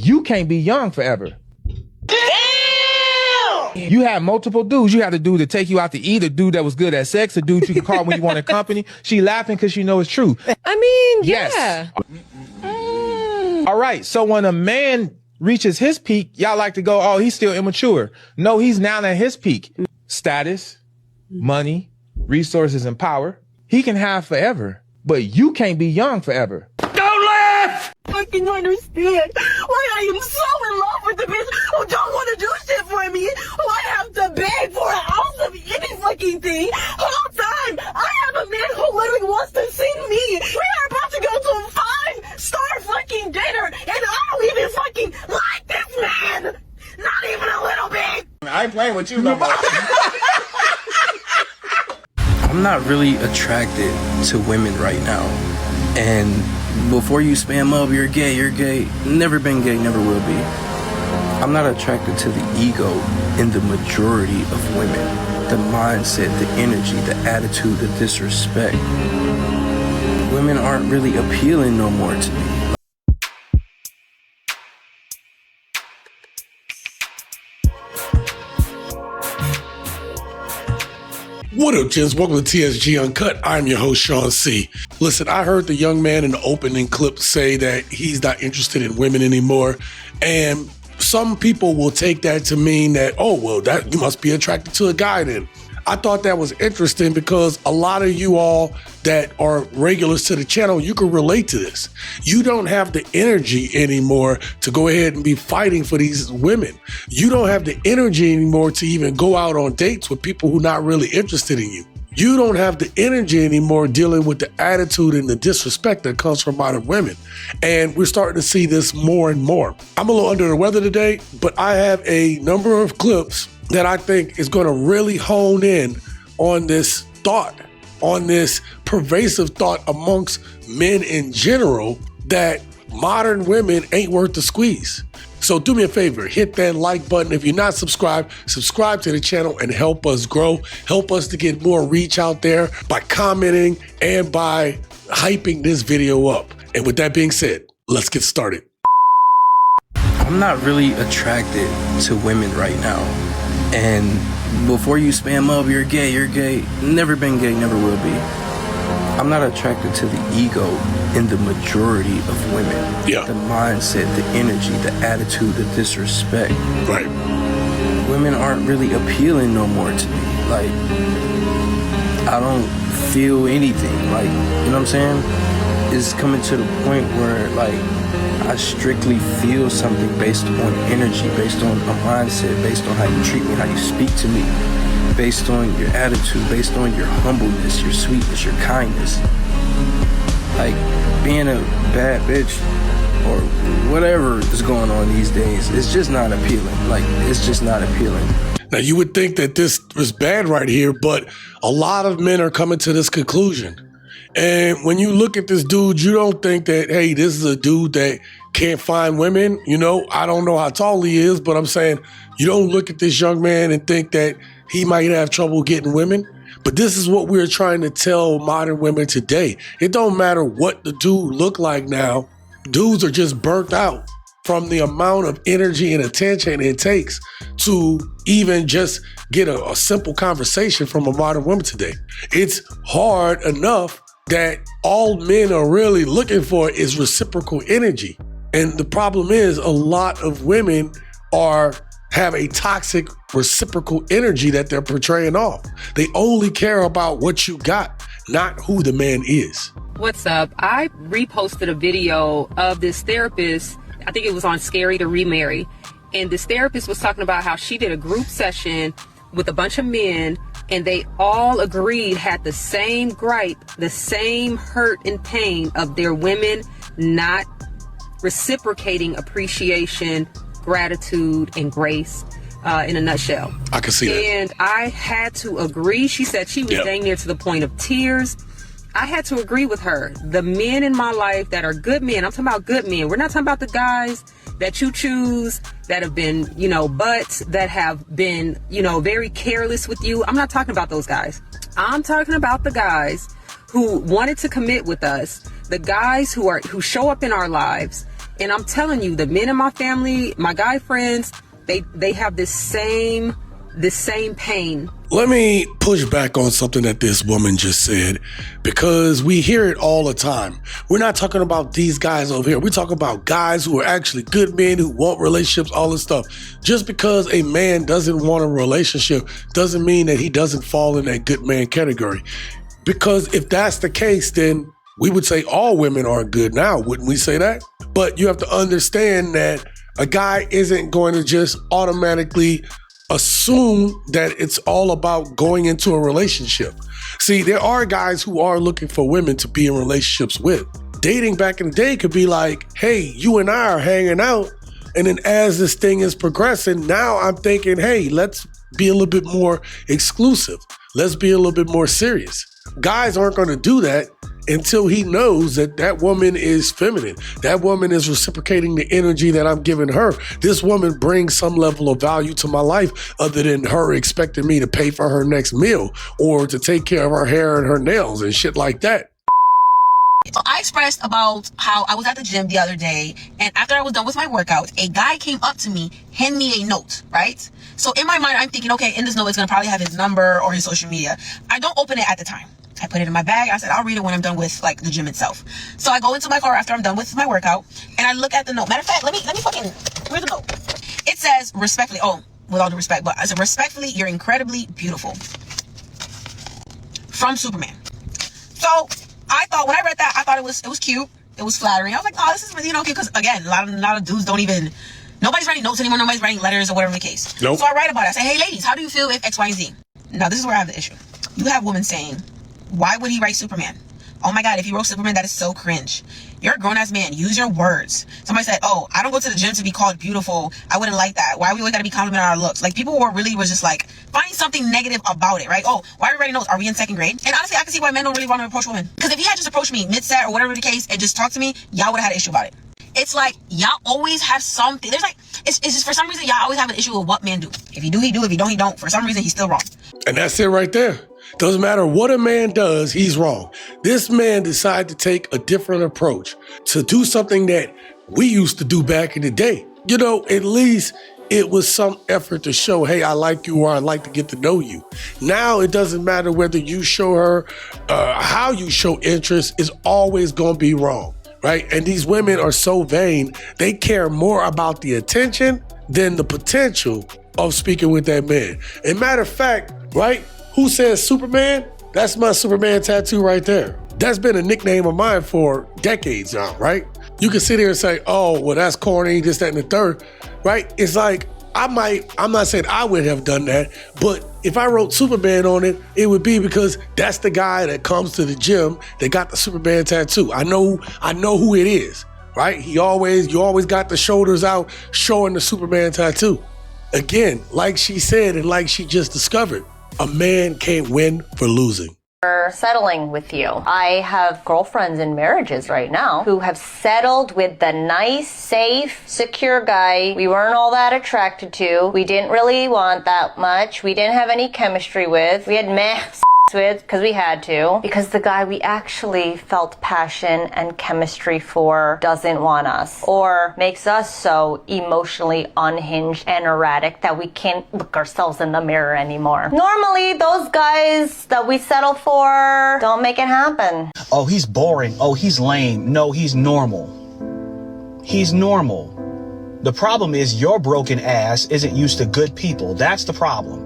you can't be young forever. Damn! You have multiple dudes. You have the dude to take you out to eat, a dude that was good at sex, a dude you can call when you want company. She laughing because she know it's true. I mean, yes. Yeah. All right. So when a man reaches his peak, y'all like to go, oh, he's still immature. No, he's now at his peak. Status, money, resources, and power. He can have forever, but you can't be young forever. Don't laugh! I can understand why I am so in love with the bitch who don't want to do shit for me, who I have to beg for an ounce of any fucking thing. Whole time, I have a man who literally wants to see me. We are about to go to a 5-star fucking dinner, and I don't even fucking like this man. Not even a little bit. I ain't playing with you no more. I'm not really attracted to women right now. And before you spam up, you're gay, never been gay, never will be. I'm not attracted to the ego in the majority of women. The mindset, the energy, the attitude, the disrespect. Women aren't really appealing no more to me. What up, gents? Welcome to TSG Uncut. I'm your host, Shaun C. Listen, I heard the young man in the opening clip say that he's not interested in women anymore. And some people will take that to mean that, oh, well, that you must be attracted to a guy then. I thought that was interesting because a lot of you all that are regulars to the channel, you can relate to this. You don't have the energy anymore to go ahead and be fighting for these women. You don't have the energy anymore to even go out on dates with people who are not really interested in you. You don't have the energy anymore dealing with the attitude and the disrespect that comes from modern women. And we're starting to see this more and more. I'm a little under the weather today, but I have a number of clips that I think is going to really hone in on this thought, on this pervasive thought amongst men in general that modern women ain't worth the squeeze. So do me a favor, hit that like button. If you're not subscribed, subscribe to the channel and help us grow. Help us to get more reach out there by commenting and by hyping this video up. And with that being said, let's get started. I'm not really attracted to women right now. And before you spam up, you're gay, never been gay, never will be. I'm not attracted to the ego in the majority of women. Yeah. The mindset, the energy, the attitude, the disrespect. Right. Women aren't really appealing no more to me. Like, I don't feel anything. Like, you know what I'm saying? It's coming to the point where, like, I strictly feel something based on energy, based on a mindset, based on how you treat me, how you speak to me, based on your attitude, based on your humbleness, your sweetness, your kindness. Like, being a bad bitch or whatever is going on these days, it's just not appealing. Like, it's just not appealing. Now, you would think that this was bad right here, but a lot of men are coming to this conclusion. And when you look at this dude, you don't think that, hey, this is a dude that can't find women. You know, I don't know how tall he is, but I'm saying you don't look at this young man and think that he might have trouble getting women. But this is what we're trying to tell modern women today. It don't matter what the dude look like now. Dudes are just burnt out from the amount of energy and attention it takes to even just get a simple conversation from a modern woman today. It's hard enough that all men are really looking for is reciprocal energy. And the problem is a lot of women have a toxic reciprocal energy that they're portraying off. They only care about what you got, not who the man is. What's up? I reposted a video of this therapist. I think it was on Scary to Remarry. And this therapist was talking about how she did a group session with a bunch of men, and they all agreed, had the same gripe, the same hurt and pain of their women not reciprocating appreciation, gratitude, and grace in a nutshell. I can see that. And I had to agree. She said she was dang near to the point of tears. I had to agree with her. The men in my life that are good men, I'm talking about good men. We're not talking about the guys that you choose that have been, you know, butts, that have been, you know, very careless with you. I'm not talking about those guys. I'm talking about the guys who wanted to commit with us, the guys who show up in our lives And I'm telling you, the men in my family, my guy friends, they have this same pain. Let me push back on something that this woman just said, because we hear it all the time. We're not talking about these guys over here. We're talking about guys who are actually good men who want relationships, all this stuff. Just because a man doesn't want a relationship doesn't mean that he doesn't fall in that good man category. Because if that's the case, then we would say all women are good now, wouldn't we say that? But you have to understand that a guy isn't going to just automatically assume that it's all about going into a relationship. See, there are guys who are looking for women to be in relationships with. Dating back in the day could be like, hey, you and I are hanging out. And then as this thing is progressing, now I'm thinking, hey, let's be a little bit more exclusive. Let's be a little bit more serious. Guys aren't going to do that until he knows that that woman is feminine. That woman is reciprocating the energy that I'm giving her. This woman brings some level of value to my life other than her expecting me to pay for her next meal or to take care of her hair and her nails and shit like that. So I expressed about how I was at the gym the other day, and after I was done with my workout, a guy came up to me, handed me a note, right? So in my mind, I'm thinking, okay, in this note, it's going to probably have his number or his social media. I don't open it at the time. I put it in my bag. I said, I'll read it when I'm done with like the gym itself. So I go into my car after I'm done with my workout and I look at the note. Matter of fact, let me fucking, where's the note? It says respectfully, with all due respect, but I said respectfully, you're incredibly beautiful. From Superman. So I thought, when I read that, I thought it was cute. It was flattering. I was like, oh, this is really, cute. Because again, a lot of dudes don't even, nobody's writing notes anymore. Nobody's writing letters or whatever the case. Nope. So I write about it. I say, hey ladies, how do you feel if X, Y, and Z? Now this is where I have the issue. You have women saying, why would he write Superman? Oh my God, if he wrote Superman, that is so cringe. You're a grown-ass man. Use your words. Somebody said, oh, I don't go to the gym to be called beautiful. I wouldn't like that. Why we always got to be complimented on our looks? Like, people were just like finding something negative about it, right? Oh, why are we writing notes? Are we in second grade? And honestly, I can see why men don't really want to approach women. Because if he had just approached me mid-set or whatever the case and just talked to me, y'all would have had an issue about it. It's like, y'all always have something. There's like, it's just for some reason, y'all always have an issue with what men do. If he do, he do. If he don't, he don't. For some reason, he's still wrong. And that's it right there. Doesn't matter what a man does, he's wrong. This man decided to take a different approach, to do something that we used to do back in the day. You know, at least it was some effort to show, hey, I like you or I like to get to know you. Now it doesn't matter whether you show her, how you show interest is always going to be wrong, right? And these women are so vain, they care more about the attention than the potential of speaking with that man. And matter of fact, right? Who says Superman? That's my Superman tattoo right there. That's been a nickname of mine for decades now, right? You can sit here and say, oh, well, that's corny, this, that, and the third, right? It's like, I'm not saying I would have done that, but if I wrote Superman on it, it would be because that's the guy that comes to the gym that got the Superman tattoo. I know who it is, right? You always got the shoulders out showing the Superman tattoo. Again, like she said and like she just discovered, a man can't win for losing. Settling with you. I have girlfriends in marriages right now who have settled with the nice, safe, secure guy we weren't all that attracted to. We didn't really want that much. We didn't have any chemistry with. We had meh with because we had to, because the guy we actually felt passion and chemistry for doesn't want us or makes us so emotionally unhinged and erratic that we can't look ourselves in the mirror anymore. Normally those guys that we settle for don't make it happen. Oh, he's boring. Oh, he's lame. No, he's normal. He's normal. The problem is your broken ass isn't used to good people. That's the problem.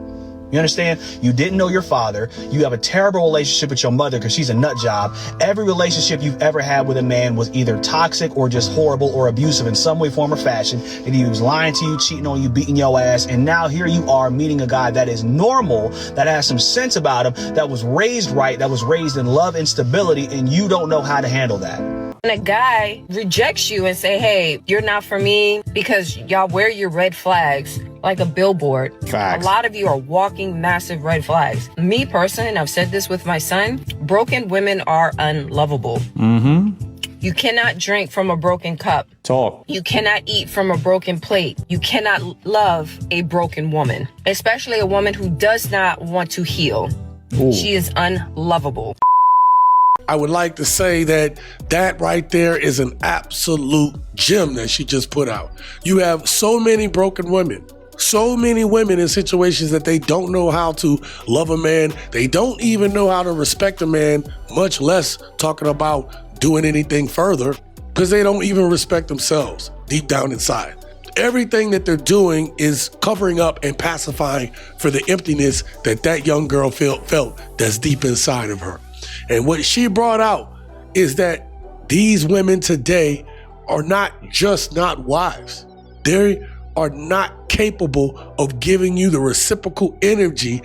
You understand? You didn't know your father. You have a terrible relationship with your mother because she's a nut job. Every relationship you've ever had with a man was either toxic or just horrible or abusive in some way, form, or fashion. And he was lying to you, cheating on you, beating your ass. And now here you are meeting a guy that is normal, that has some sense about him, that was raised right, that was raised in love and stability, and you don't know how to handle that. When a guy rejects you and say, hey, you're not for me, because y'all wear your red flags like a billboard. Facts. A lot of you are walking massive red flags. Me personally, and I've said this with my son, broken women are unlovable. You cannot drink from a broken cup. Talk. You cannot eat from a broken plate. You cannot love a broken woman, especially a woman who does not want to heal. Ooh. She is unlovable. I would like to say that right there is an absolute gem that she just put out. You have so many broken women. So many women in situations that they don't know how to love a man. They don't even know how to respect a man, much less talking about doing anything further, because they don't even respect themselves deep down inside. Everything that they're doing is covering up and pacifying for the emptiness that young girl felt that's deep inside of her. And what she brought out is that these women today are not wives. They are not capable of giving you the reciprocal energy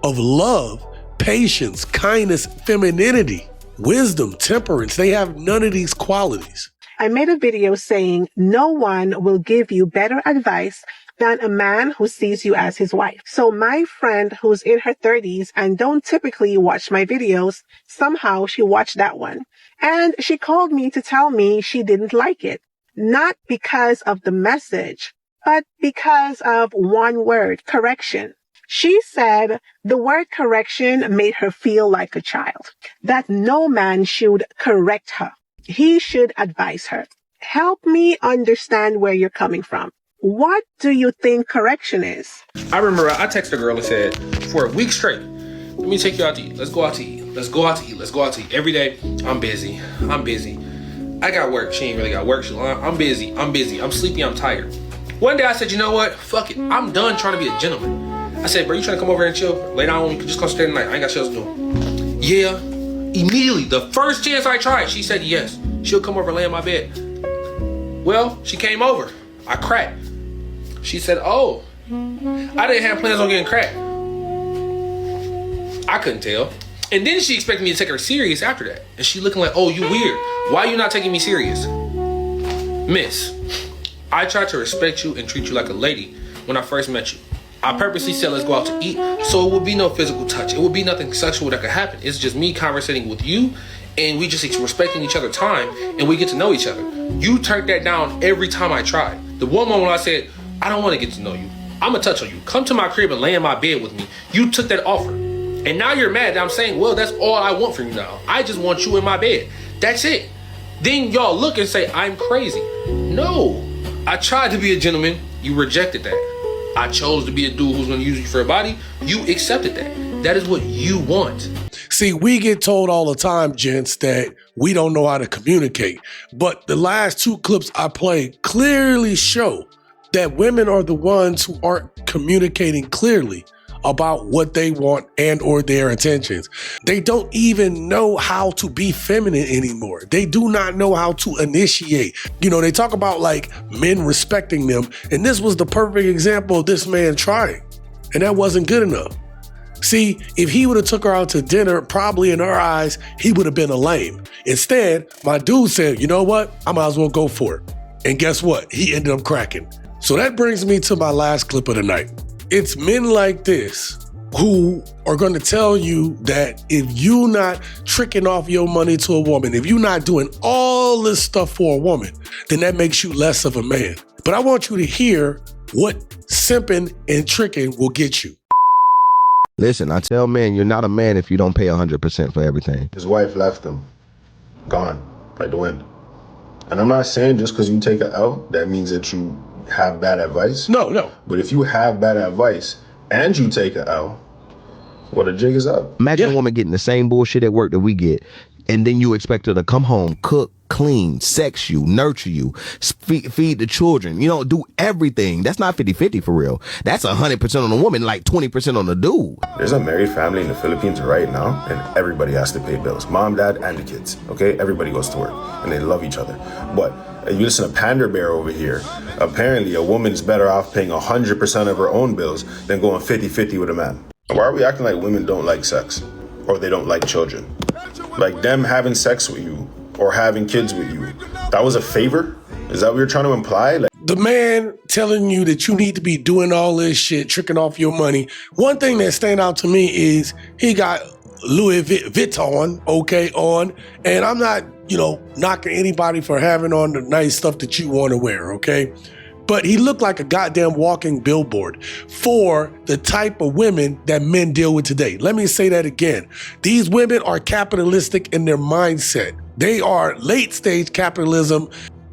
of love, patience, kindness, femininity, wisdom, temperance. They have none of these qualities. I made a video saying no one will give you better advice than a man who sees you as his wife. So my friend who's in her 30s and don't typically watch my videos, somehow she watched that one. And she called me to tell me she didn't like it. Not because of the message, but because of one word, correction. She said the word correction made her feel like a child, that no man should correct her. He should advise her. Help me understand where you're coming from. What do you think correction is? I remember I texted a girl and said, for a week straight, let me take you out to eat. Let's go out to eat. Let's go out to eat. Let's go out to eat. Every day, I'm busy. I got work. She ain't really got work. I'm busy. I'm sleepy. I'm tired. One day I said, you know what? Fuck it. I'm done trying to be a gentleman. I said, bro, you trying to come over here and chill? Lay down, you can just come stay tonight. I ain't got shit else to do. Yeah. Immediately, the first chance I tried, she said yes. She'll come over and lay in my bed. Well, she came over. I cracked. She said, oh, I didn't have plans on getting cracked. I couldn't tell. And then she expected me to take her serious after that. And she looking like, oh, you weird. Why you not taking me serious? Miss, I tried to respect you and treat you like a lady when I first met you. I purposely said let's go out to eat, so it would be no physical touch. It would be nothing sexual that could happen. It's just me conversating with you, and we just respecting each other's time, and we get to know each other. You turned that down every time I tried. The one moment when I said, I don't want to get to know you. I'm going to touch on you. Come to my crib and lay in my bed with me. You took that offer. And now you're mad that I'm saying, well, that's all I want from you now. I just want you in my bed. That's it. Then y'all look and say, I'm crazy. No. I tried to be a gentleman. You rejected that. I chose to be a dude who's going to use you for a body. You accepted that. That is what you want. See, we get told all the time, gents, that we don't know how to communicate. But the last two clips I played clearly show that women are the ones who aren't communicating clearly about what they want and or their intentions. They don't even know how to be feminine anymore. They do not know how to initiate. You know, they talk about like men respecting them, and this was the perfect example of this man trying, and that wasn't good enough. See, if he would have took her out to dinner, probably in her eyes, he would have been a lame. Instead, my dude said, you know what? I might as well go for it. And guess what? He ended up cracking. So that brings me to my last clip of the night. It's men like this who are going to tell you that if you're not tricking off your money to a woman, if you're not doing all this stuff for a woman, then that makes you less of a man. But I want you to hear what simping and tricking will get you. Listen, I tell men, you're not a man if you don't pay 100% for everything. His wife left him, gone, like the wind. And I'm not saying just because you take an L, that means that you have bad advice. No. But if you have bad advice and you take an L, well, the jig is up. Imagine a woman getting the same bullshit at work that we get, and then you expect her to come home, cook, clean, sex you, nurture you, feed the children, do everything. That's not 50-50 for real. That's 100% on the woman, like 20% on the dude. There's a married family in the Philippines right now, and everybody has to pay bills. Mom, dad, and the kids, okay? Everybody goes to work, and they love each other. But if you listen to Pander Bear over here, apparently a woman's better off paying 100% of her own bills than going 50-50 with a man. Why are we acting like women don't like sex? Or they don't like children? Like them having sex with you or having kids with you, that was a favor? Is that what you're trying to imply? The man telling you that you need to be doing all this shit, tricking off your money. One thing that stand out to me is he got Louis Vuitton, on, and I'm not, knocking anybody for having on the nice stuff that you want to wear, okay? But he looked like a goddamn walking billboard for the type of women that men deal with today. Let me say that again. These women are capitalistic in their mindset. They are late stage capitalism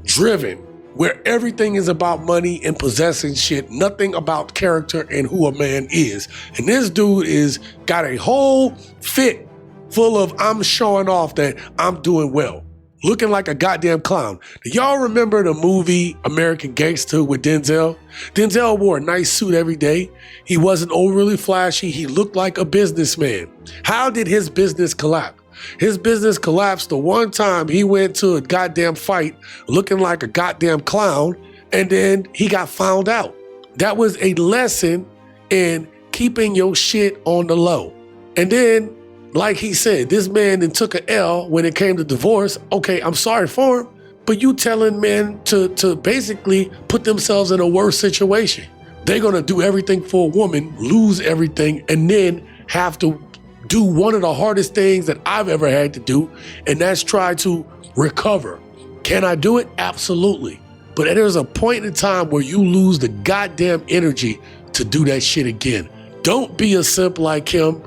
driven, where everything is about money and possessing shit, nothing about character and who a man is. And this dude is got a whole fit full of I'm showing off that I'm doing well. Looking like a goddamn clown. Do y'all remember the movie American Gangster with Denzel? Denzel wore a nice suit every day. He wasn't overly flashy. He looked like a businessman. How did his business collapse? His business collapsed the one time he went to a goddamn fight looking like a goddamn clown, and then he got found out. That was a lesson in keeping your shit on the low. And then, like he said, this man then took an L when it came to divorce. Okay, I'm sorry for him, but you telling men to basically put themselves in a worse situation. They're gonna do everything for a woman, lose everything, and then have to do one of the hardest things that I've ever had to do, and that's try to recover. Can I do it? Absolutely. But there's a point in time where you lose the goddamn energy to do that shit again. Don't be a simp like him.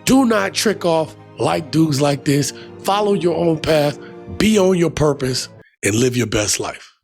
Do not trick off like dudes like this. Follow your own path, be on your purpose, and live your best life.